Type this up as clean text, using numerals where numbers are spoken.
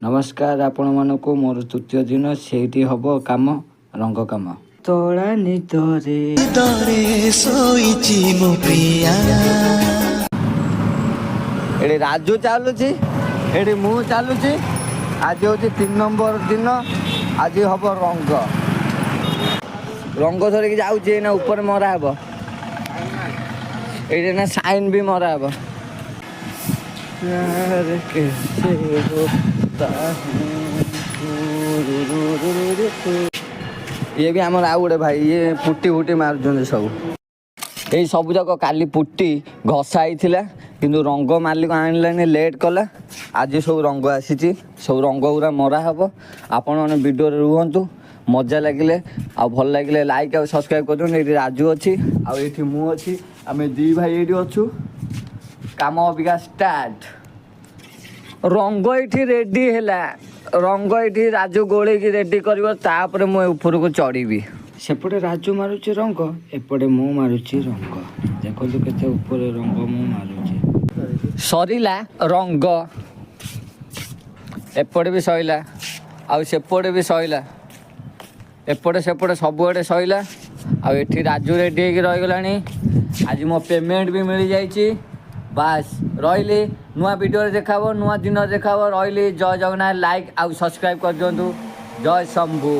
नमस्कार आपण मानक मोर तृतीय दिन से हम कम रंग कम तोड़ा निदरे एडी राजू चलुची एडी मु चलुची आज हूँ 3 नंबर दिन आज हम रंग रंग धरिकी जाऊे ना ऊपर मरा हे ये ना साइन भी मरा हे ये भी आमर आउ गोटे भाई ये पुटी फुटी मार सब यही सब जाक काली पुटी घसाई किंतु रंग मालिक आने लेट कला आज सब रंग आसी सब रंग गुरा मरा हे आपण मैंने वीडियो रुहतु मजा लगिले आ भल लगिले लाइक आ सब्सक्राइब कर ये राजू अच्छी आठी मु अच्छी आम दी भाई ये अच्छु काम अबिका स्टार्ट रंग ये रेडी है रंग ये राजू गोले की रेडी कर मुझे को चढ़ी सेपटे राजू मारुची रंग एपटे मु मारुची रंग देखो केते ऊपर रंग मु मारुची सरीला रंग एपटे भी सईला आ सेपटे भी सईला एपटे सेपटे सबुआड़े सईला आठी राजू रेडी हो रहीगला आज मो पेमेंट भी मिल जाइए बास रही नुआ वीडियो देखा नुआ दिन देखा रही जय जगन्नाथ लाइक आउ सब्सक्राइब कर दिंतु जय शंभू।